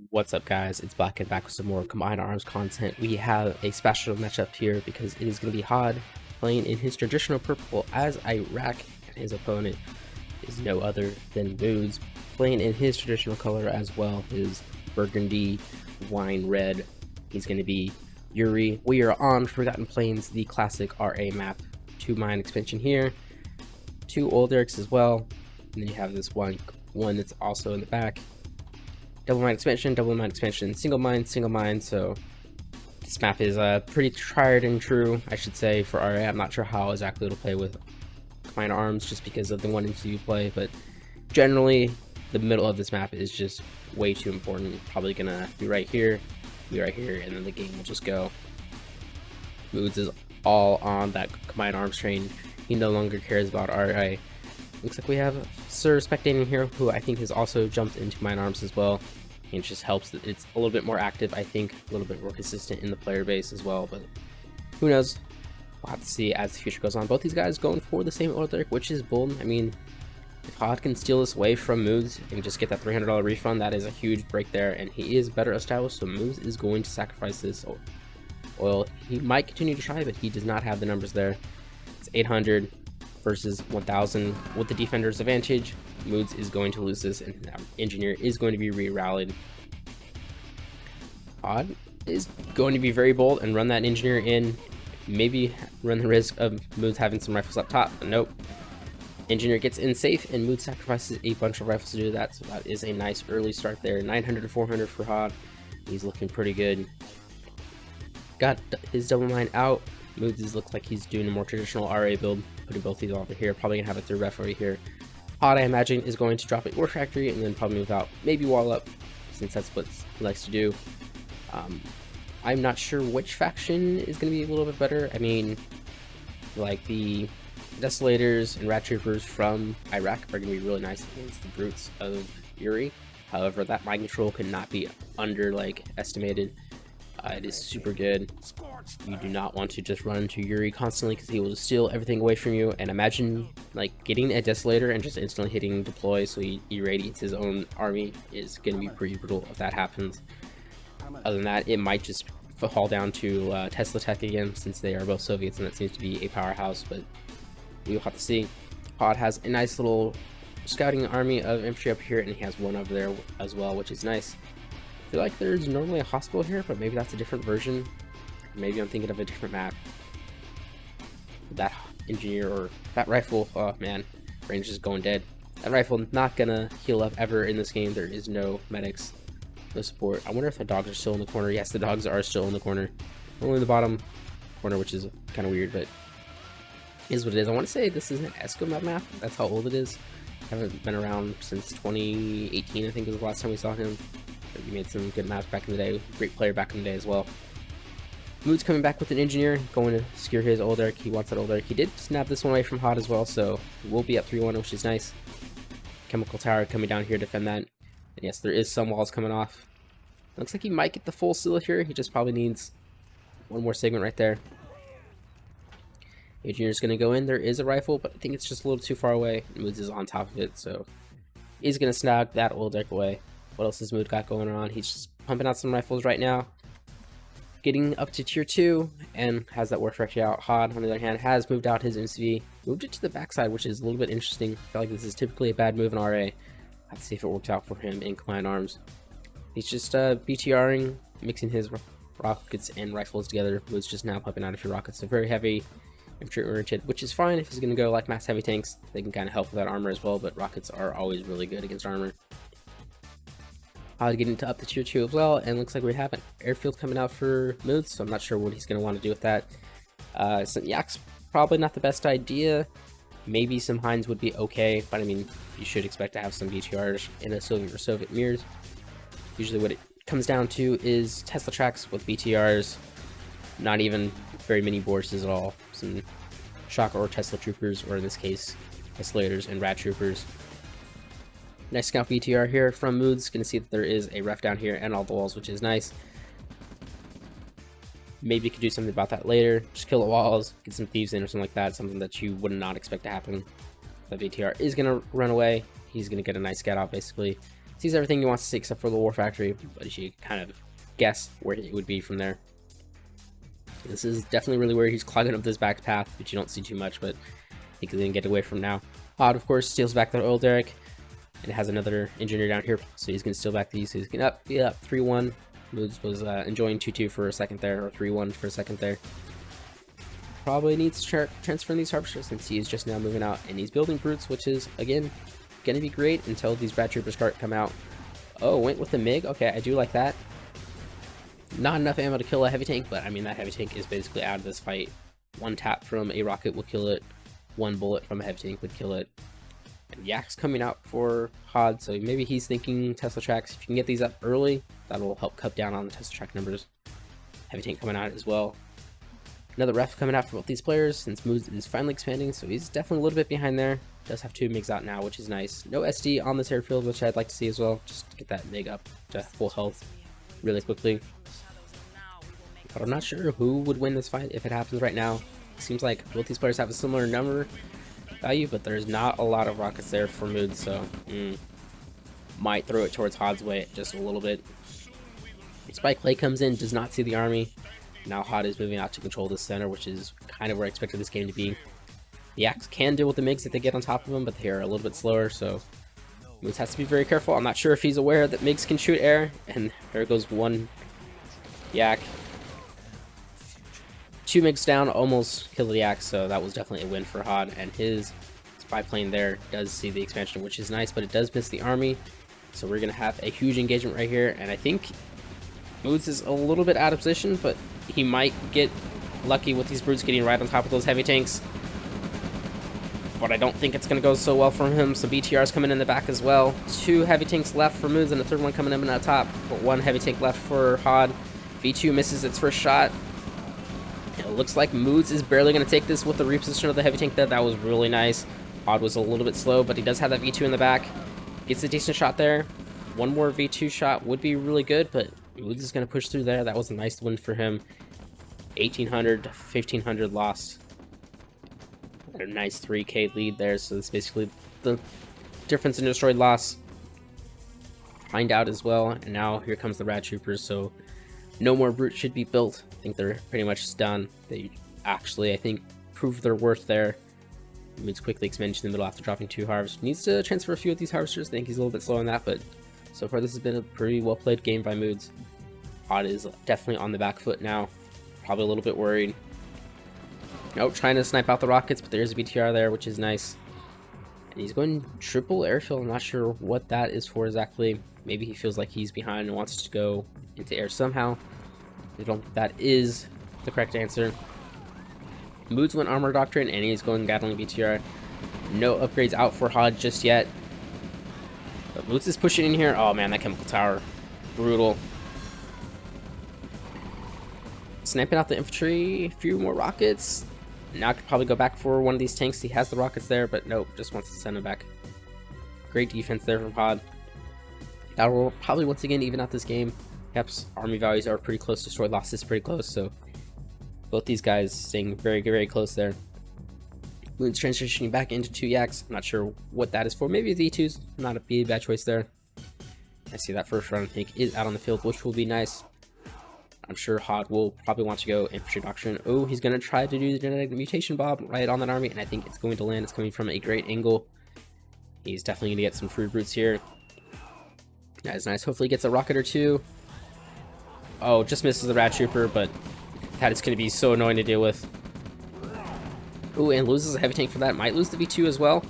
What's up, guys? It's Black and back with some more Combined Arms content. We have a special matchup here because it is going to be Hod playing in his traditional purple as Iraq, and his opponent is no other than Moods playing in his traditional color as well, his burgundy wine red. He's going to be Yuri. We are on Forgotten Plains, the classic RA map. 2 mine expansion here, 2 old Erics as well, and then you have this one that's also in the back. Double mine expansion, single mine, so this map is pretty tried and true, I should say, for RA. I'm not sure how exactly it'll play with Combined Arms just because of the 1 and 2 play, but generally the middle of this map is just way too important. Probably gonna be right here, and then the game will just go. Moods is all on that Combined Arms train. He no longer cares about RA. Looks like we have Sir spectating here, who I think has also jumped into Combined Arms as well. And it just helps that it's a little bit more active, I think, a little bit more consistent in the player base as well, but who knows? We'll have to see as the future goes on. Both these guys going for the same old Eric, which is bold. I mean, if Hod can steal this away from Moods and just get that $300 refund, that is a huge break there, and he is better established, so Moods is going to sacrifice this oil. He might continue to try, but he does not have the numbers there. It's 800 versus 1000 with the defender's advantage. Moods is going to lose this, and that engineer is going to be re-rallied. Hod is going to be very bold and run that engineer in, maybe run the risk of Moods having some rifles up top, but nope. Engineer gets in safe, and Moods sacrifices a bunch of rifles to do that, so that is a nice early start there. 900 to 400 for Hod. He's looking pretty good. Got his double mine out. Moods looks like he's doing a more traditional RA build, putting both these over here. Probably gonna have a third ref over here. Hod, I imagine, is going to drop an ore factory and then probably move out, maybe wall up, since that's what he likes to do. I'm not sure which faction is going to be a little bit better. I mean, like the Desolators and Rat Troopers from Iraq are going to be really nice against the Brutes of Yuri. However, that mind control could not be estimated. It is super good. You do not want to just run into Yuri constantly because he will just steal everything away from you. And imagine getting a Desolator and just instantly hitting deploy so he irradiates his own army is going to be pretty brutal if that happens. Other than that, it might just fall down to Tesla Tech again, since they are both Soviets and that seems to be a powerhouse, but we'll have to see. Hod has a nice little scouting army of infantry up here, and he has one over there as well, which is nice. I feel like there's normally a hospital here, but maybe that's a different version. Maybe I'm thinking of a different map. That engineer or that rifle, oh man, range is going dead. That rifle not gonna heal up ever in this game. There is no medics, no support. I wonder if the dogs are still in the corner. Yes, the dogs are still in the corner. Only in the bottom corner, which is kind of weird, but is what it is. I want to say this is an Esco map. That's how old it is. Haven't been around since 2018, I think was the last time we saw him. He made some good maps back in the day. Great player back in the day as well. Moods coming back with an engineer, going to secure his old Eric. He wants that old Eric. He did snap this one away from Hod as well, so we'll be up 3-1, which is nice. Chemical tower coming down here to defend that. And yes, there is some walls coming off. Looks like he might get the full seal here. He just probably needs one more segment right there. Engineer's going to go in. There is a rifle, but I think it's just a little too far away. Moods is on top of it, so he's going to snag that old Eric away. What else has Mood got going on? He's just pumping out some rifles right now. Getting up to tier 2 and has that war factory out. Hod, on the other hand, has moved out his MCV. Moved it to the backside, which is a little bit interesting. I feel like this is typically a bad move in RA. Let's see if it works out for him in Combined Arms. He's just BTRing, mixing his rockets and rifles together. Mood's just now pumping out a few rockets. So very heavy infantry oriented, which is fine if he's going to go like mass heavy tanks. They can kind of help with that armor as well, but rockets are always really good against armor. Hod getting to up to tier 2 as well, and looks like we have an airfield coming out for Moods, so I'm not sure what he's going to want to do with that. Some Yaks, probably not the best idea. Maybe some Hinds would be okay, but I mean, you should expect to have some BTRs in a Soviet or Soviet mirrors. Usually what it comes down to is Tesla tracks with BTRs, not even very many Borses at all. Some Shocker or Tesla troopers, or in this case, Desolators and Rat troopers. Nice scout BTR here from Moods. Gonna see that there is a ref down here and all the walls, which is nice. Maybe you could do something about that later. Just kill the walls, get some thieves in or something like that. Something that you would not expect to happen. The BTR is gonna run away. He's gonna get a nice scout out basically. Sees everything he wants to see except for the war factory, but you kind of guess where it would be from there. This is definitely really weird. He's clogging up this back path, which you don't see too much, but he can get away from now. Odd, of course, steals back the oil derrick, and has another engineer down here, so he's going to steal back these. So he's going to up 3-1. Moods was enjoying 2-2 for a second there, or 3-1 for a second there. Probably needs to transfer these harvesters since he is just now moving out, and he's building brutes, which is, again, going to be great until these Brad Troopers start come out. Oh, went with the MiG. Okay, I do like that. Not enough ammo to kill a heavy tank, but I mean, that heavy tank is basically out of this fight. One tap from a rocket will kill it. One bullet from a heavy tank would kill it. And Yak's coming out for HOD, so maybe he's thinking Tesla tracks. If you can get these up early, that'll help cut down on the Tesla track numbers. Heavy tank coming out as well. Another ref coming out for both these players, since Moose is finally expanding, so he's definitely a little bit behind there. Does have 2 MiGs out now, which is nice. No SD on this airfield, which I'd like to see as well. Just to get that MiG up to full health really quickly. But I'm not sure who would win this fight if it happens right now. It seems like both these players have a similar number value, but there's not a lot of rockets there for Mood, so might throw it towards HOD's way just a little bit. Spike Clay comes in, does not see the army. Now HOD is moving out to control the center, which is kind of where I expected this game to be. The Yaks can deal with the MiGs if they get on top of them, but they are a little bit slower, so Moose has to be very careful. I'm not sure if he's aware that MiGs can shoot air, and there goes one Yak. 2 MiGs down, almost killed the Yak, so that was definitely a win for HOD, and his spy plane there does see the expansion, which is nice, but it does miss the army, so we're going to have a huge engagement right here, and I think Moods is a little bit out of position, but he might get lucky with these brutes getting right on top of those heavy tanks. But I don't think it's going to go so well for him. Some BTRs coming in the back as well. 2 heavy tanks left for Moods and a third one coming in at the top. But 1 heavy tank left for HOD. V2 misses its first shot. It looks like Moods is barely going to take this with the reposition of the heavy tank there. That was really nice. HOD was a little bit slow, but he does have that V2 in the back. Gets a decent shot there. One more V2 shot would be really good, but Moods is going to push through there. That was a nice win for him. 1,800 to 1,500 loss. A nice 3k lead there, so that's basically the difference in destroyed loss. Find out as well, and now here comes the Rad Troopers, so no more brutes should be built. I think they're pretty much done. They actually, I think, proved their worth there. Moods quickly expanded in the middle after dropping 2 harvests. Needs to transfer a few of these harvesters. I think he's a little bit slow on that, but so far this has been a pretty well played game by Moods. HOD is definitely on the back foot now. Probably a little bit worried. Nope, trying to snipe out the rockets, but there's a BTR there, which is nice. And he's going triple airfield. I'm not sure what that is for exactly. Maybe he feels like he's behind and wants to go into air somehow. I don't think that is the correct answer. Moods went armor doctrine, and he's going Gatling BTR. No upgrades out for HOD just yet. But Moods is pushing in here. Oh man, that chemical tower. Brutal. Sniping out the infantry. A few more rockets. Now I could probably go back for one of these tanks. He has the rockets there, but nope, just wants to send them back. Great defense there from HOD. That will probably once again even out this game. Yep, army values are pretty close. Destroyed losses pretty close, so both these guys staying very, very close there. Moon's transitioning back into 2 Yaks. I'm not sure what that is for. Maybe V2's not a bad choice there. I see that first round tank is out on the field, which will be nice. I'm sure HOD will probably want to go infantry doctrine. Oh, he's going to try to do the genetic mutation bomb right on that army, and I think it's going to land. It's coming from a great angle. He's definitely going to get some free brutes here. That is nice. Hopefully he gets a rocket or 2. Oh, just misses the Rad Trooper, but that is going to be so annoying to deal with. Ooh, and loses a heavy tank for that. Might lose the V2 as well.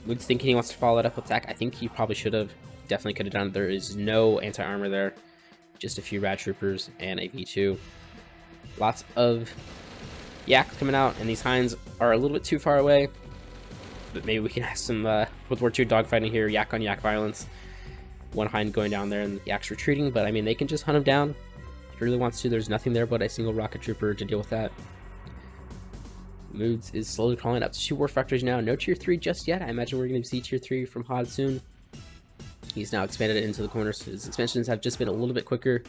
Wood's thinking he wants to follow it up with attack. I think he probably should have. Definitely could have done it. There is no anti-armor there. Just a few Rad Troopers and a V2. Lots of Yaks coming out, and these Hinds are a little bit too far away. But maybe we can have some World War II dogfighting here, Yak on Yak violence. One Hind going down there and the Yaks retreating, but I mean, they can just hunt him down if he really wants to. There's nothing there but a single rocket trooper to deal with that. Moods is slowly crawling up to 2 war factories now. No tier 3 just yet. I imagine we're going to see tier 3 from HOD soon. He's now expanded it into the corners. His expansions have just been a little bit quicker.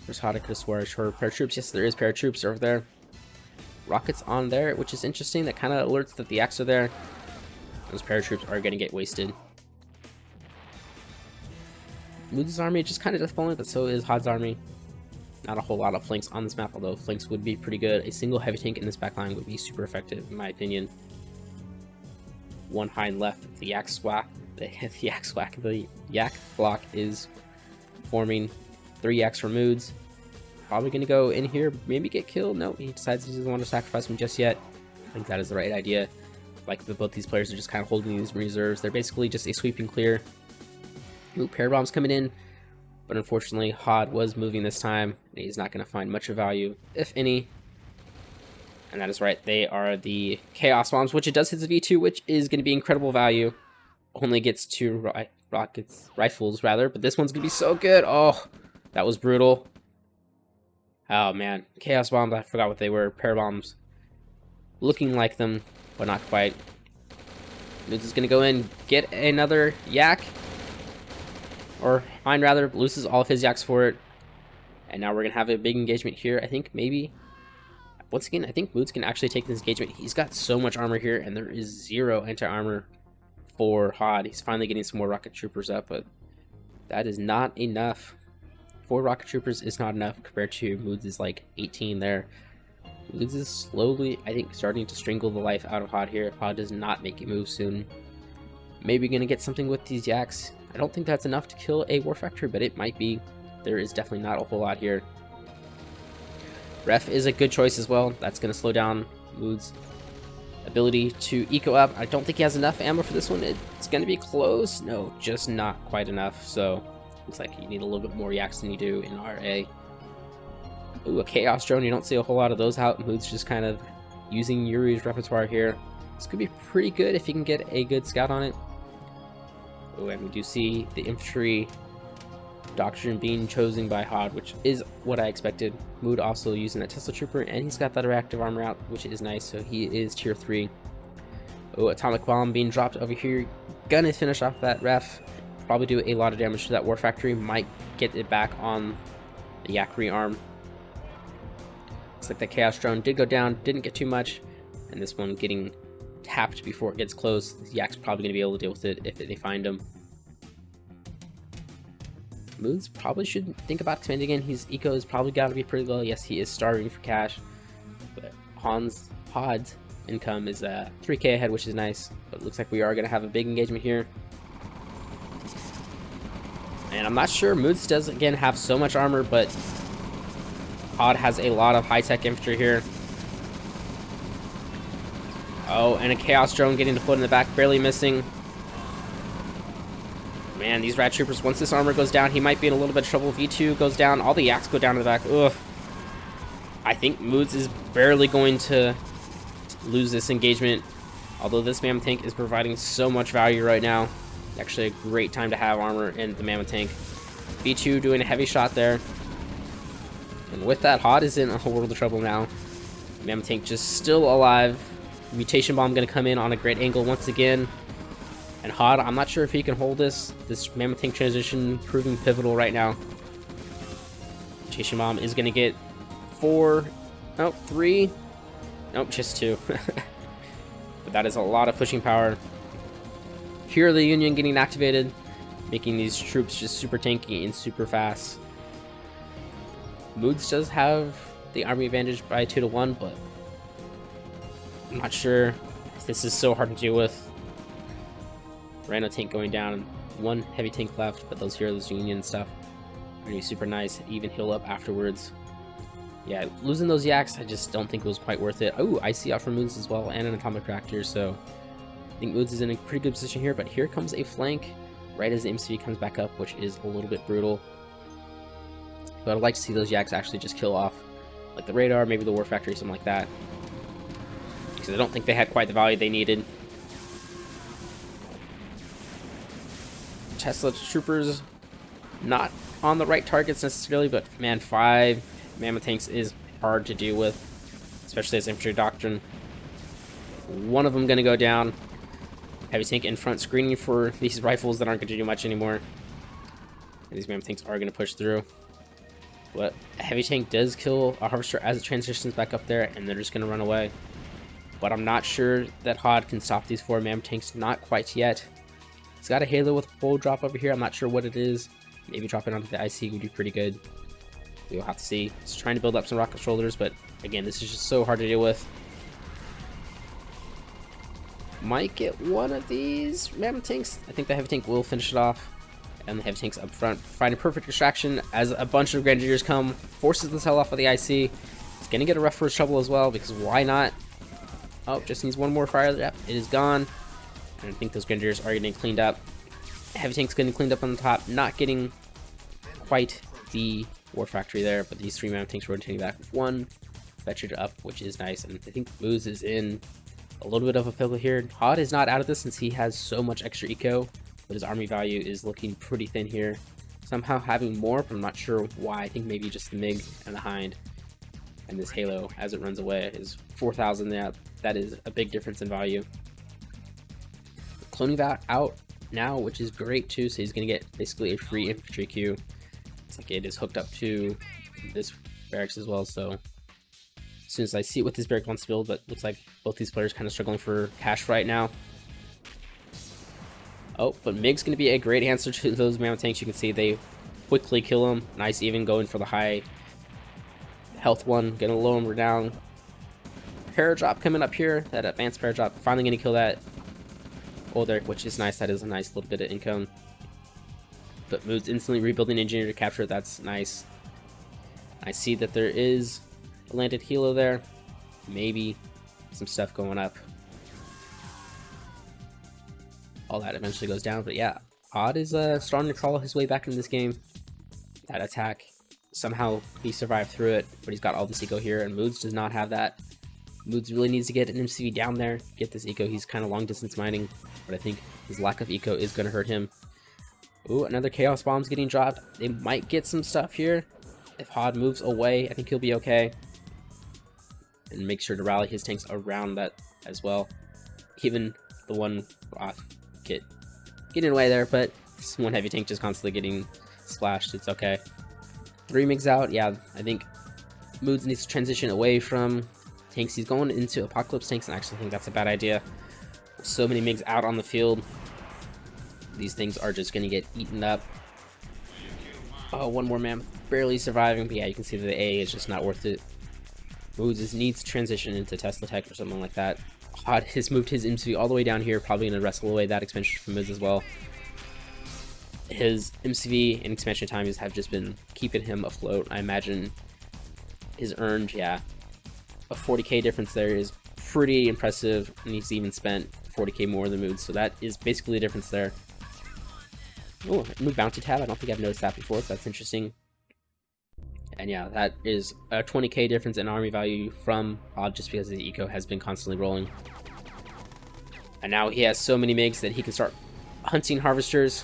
There's HOD. I could have swore I short paratroops. Yes, there is paratroops over there. Rockets on there, which is interesting. That kind of alerts that the Yaks are there. Those paratroops are going to get wasted. Moods' army just kind of death-falling, but so is Hod's army. Not a whole lot of flanks on this map, although flanks would be pretty good. A single heavy tank in this backline would be super effective, in my opinion. One hind left, the yak swack. The yak block is forming. 3 yaks for Moods. Probably gonna go in here, maybe get killed. No, he decides he doesn't want to sacrifice him just yet. I think that is the right idea. Like both these players are just kind of holding these reserves. They're basically just a sweeping clear. Ooh, pair bombs coming in, but unfortunately Hod was moving this time, and he's not going to find much of value, if any. And that is right, they are the Chaos Bombs, which it does hit the V2, which is going to be incredible value. Only gets 2 rifles, rather, but this one's going to be so good. Oh, that was brutal. Oh man, Chaos Bombs, I forgot what they were. Pair bombs. Looking like them, but not quite. Moods is going to go in, get another yak. Or Hind rather, loses all of his yaks for it. And now we're going to have a big engagement here. I think maybe, once again, I think Moods can actually take this engagement. He's got so much armor here, and there is 0 anti-armor for Hod. He's finally getting some more rocket troopers up, but that is not enough. 4 rocket troopers is not enough compared to Moods' like 18 there. Moods is slowly, I think, starting to strangle the life out of Hod here. If Hod does not make a move soon. Maybe gonna get something with these yaks. I don't think that's enough to kill a War Factory, but it might be. There is definitely not a whole lot here. Ref is a good choice as well. That's gonna slow down Moods' ability to eco up. I don't think he has enough ammo for this one. It's gonna be close. No, just not quite enough. So looks like you need a little bit more yaks than you do in RA. Ooh, a Chaos Drone. You don't see a whole lot of those out. Moods just kind of using Yuri's repertoire here. This could be pretty good if you can get a good scout on it. Oh, and we do see the infantry doctrine being chosen by Hod, which is what I expected. Mood also using that Tesla Trooper, and he's got that reactive armor out, which is nice, so he is tier 3. Oh, atomic bomb being dropped over here. Gonna finish off that ref. Probably do a lot of damage to that War Factory. Might get it back on the yak rearm. Looks like the Chaos Drone did go down, didn't get too much, and this one getting tapped before it gets close. The yak's probably going to be able to deal with it if they find him. Moods probably should think about expanding again. His eco is probably got to be pretty low. Yes, he is starving for cash, but Hod's income is 3k ahead, which is nice. But it looks like we are going to have a big engagement here. And I'm not sure. Moods does again have so much armor, but Hod has a lot of high-tech infantry here. Oh, and a Chaos Drone getting the foot in the back, barely missing. Man, these Rad Troopers, once this armor goes down, he might be in a little bit of trouble. V2 goes down, all the yaks go down to the back. Ugh. I think Moods is barely going to lose this engagement, although this Mammoth Tank is providing so much value right now. Actually a great time to have armor in the Mammoth Tank. V2 doing a heavy shot there. And with that, Hod is in a whole world of trouble now. Mammoth Tank just still alive. Mutation Bomb going to come in on a great angle once again. And Hod, I'm not sure if he can hold this. This Mammoth Tank transition proving pivotal right now. Mutation Bomb is going to get 4, nope, 3, nope, just 2. But that is a lot of pushing power. Here are the Union getting activated, making these troops just super tanky and super fast. Moods does have the army advantage by 2 to 1, but I'm not sure. This is so hard to deal with. Rhino tank going down, 1 heavy tank left, but those heroes Union stuff are gonna be super nice. Even heal up afterwards. Yeah, losing those yaks, I just don't think it was quite worth it. Oh, I see out for Moods as well, and an atomic reactor, so I think Moods is in a pretty good position here. But here comes a flank right as the MCV comes back up, which is a little bit brutal. But I'd like to see those yaks actually just kill off, like the radar, maybe the War Factory, something like that. Because I don't think they had quite the value they needed. Tesla Troopers, not on the right targets necessarily, but man, 5 Mammoth Tanks is hard to deal with, especially as infantry doctrine. One of them going to go down. Heavy tank in front screening for these rifles that aren't going to do much anymore. And these Mammoth Tanks are going to push through. But a heavy tank does kill a harvester as it transitions back up there, and they're just going to run away. But I'm not sure that Hod can stop these 4 Mammoth Tanks, not quite yet. He's got a Halo with a full drop over here, I'm not sure what it is. Maybe dropping onto the IC would be pretty good. We'll have to see. He's trying to build up some rocket shoulders, but again, this is just so hard to deal with. Might get one of these Mammoth tanks. I think the heavy tank will finish it off. And the heavy tanks up front find a perfect distraction as a bunch of Grenadiers come, forces the hell off of the IC. It's gonna get a rough first trouble as well, because why not? Oh, just needs one more fire. Yep, it is gone. And I think those Grenadiers are getting cleaned up. Heavy tank's getting cleaned up on the top, not getting quite the war factory there, but these 3 Mammoth tanks rotating back with 1 featured up, which is nice. And I think Moose is in a little bit of a pickle here. Hod is not out of this since he has so much extra eco, but his army value is looking pretty thin here. Somehow having more, but I'm not sure why. I think maybe just the MiG and the Hind and this Halo as it runs away is 4,000. Yeah, that is a big difference in value. Cloning that out now, which is great too, so he's gonna get basically a free infantry queue. It's like it is hooked up to this barracks as well, so as soon as I see what this barrack wants to build, but looks like both these players kind of struggling for cash right now. Oh, but MiG's going to be a great answer to those Mammoth tanks. You can see they quickly kill them. Nice, even going for the high health one. Going to lower them down. Paradrop coming up here. That advanced paradrop. Finally going to kill that older, which is nice. That is a nice little bit of income. But Mood's instantly rebuilding engineer to capture it. That's nice. I see that there is a landed helo there. Maybe some stuff going up. All that eventually goes down, but yeah, Odd is starting to crawl his way back into this game. That attack, somehow he survived through it, but he's got all this eco here, and Moods does not have that. Moods really needs to get an MCV down there, get this eco. He's kind of long distance mining, but I think his lack of eco is going to hurt him. Ooh, another Chaos Bomb's getting dropped. They might get some stuff here. If Hod moves away, I think he'll be okay. And make sure to rally his tanks around that as well. Even the one getting away there, but this one heavy tank just constantly getting splashed. It's okay. 3 MiGs out. Yeah, I think Moods needs to transition away from tanks. He's going into Apocalypse tanks, and I actually think that's a bad idea. So many MiGs out on the field. These things are just going to get eaten up. Oh, one more man barely surviving, but yeah, you can see that the A is just not worth it. Moods needs to transition into Tesla Tech or something like that. Hod has moved his MCV all the way down here, probably going to wrestle away that expansion from Moods as well. His MCV and expansion times have just been keeping him afloat. I imagine his earned, yeah, a 40k difference there is pretty impressive, and he's even spent 40k more than Moods, so that is basically the difference there. Oh, new bounty tab. I don't think I've noticed that before, so that's interesting. And yeah, that is a 20k difference in army value from Odd just because his eco has been constantly rolling. And now he has so many MiGs that he can start hunting harvesters.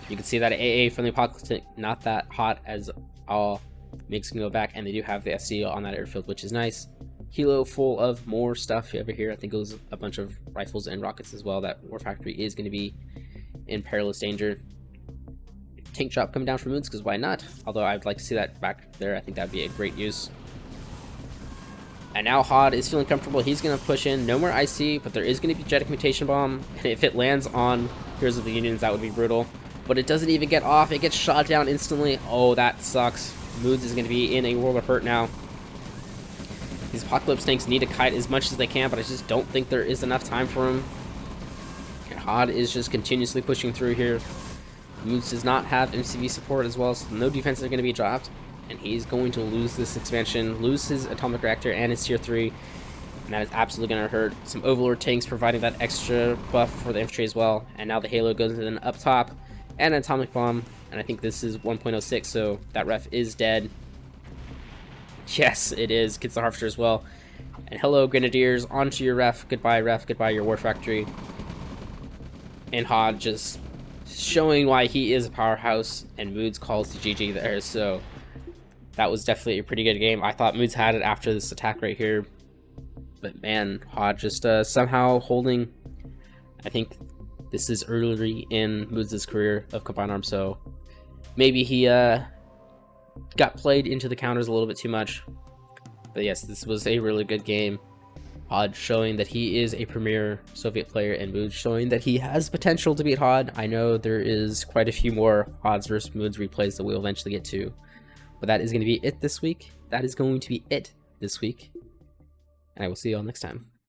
You can see that AA from the Apocalypse, not that hot as all MiGs can go back, and they do have the SC on that airfield, which is nice. Helo full of more stuff over here. I think it was a bunch of rifles and rockets as well. That War Factory is going to be in perilous danger. Tank drop coming down from Moons, because why not? Although I'd like to see that back there. I think that'd be a great use. And now Hod is feeling comfortable. He's going to push in. No more IC, but there is going to be Jetic Mutation Bomb. And if it lands on Heroes of the Unions, that would be brutal. But it doesn't even get off. It gets shot down instantly. Oh, that sucks. Moods is going to be in a world of hurt now. These Apocalypse tanks need to kite as much as they can, but I just don't think there is enough time for him. And Hod is just continuously pushing through here. Moods does not have MCV support as well, so no defenses are going to be dropped. And he's going to lose this expansion, lose his Atomic Reactor and his Tier 3. And that is absolutely going to hurt. Some Overlord tanks providing that extra buff for the infantry as well. And now the Halo goes in up top. And an Atomic Bomb. And I think this is 1.06, so that ref is dead. Yes, it is. Gets the Harvester as well. And hello, Grenadiers. Onto your ref. Goodbye, ref. Goodbye, your War Factory. And Hod just showing why he is a powerhouse. And Moods calls the GG there, so that was definitely a pretty good game. I thought Moods had it after this attack right here. But man, Hod just somehow holding. I think this is early in Moods' career of Combined Arms, so maybe he got played into the counters a little bit too much. But yes, this was a really good game. Hod showing that he is a premier Soviet player, and Mood showing that he has potential to beat Hod. I know there is quite a few more Hods versus Moods replays that we'll eventually get to, but that is going to be it this week. That is going to be it this week, and I will see you all next time.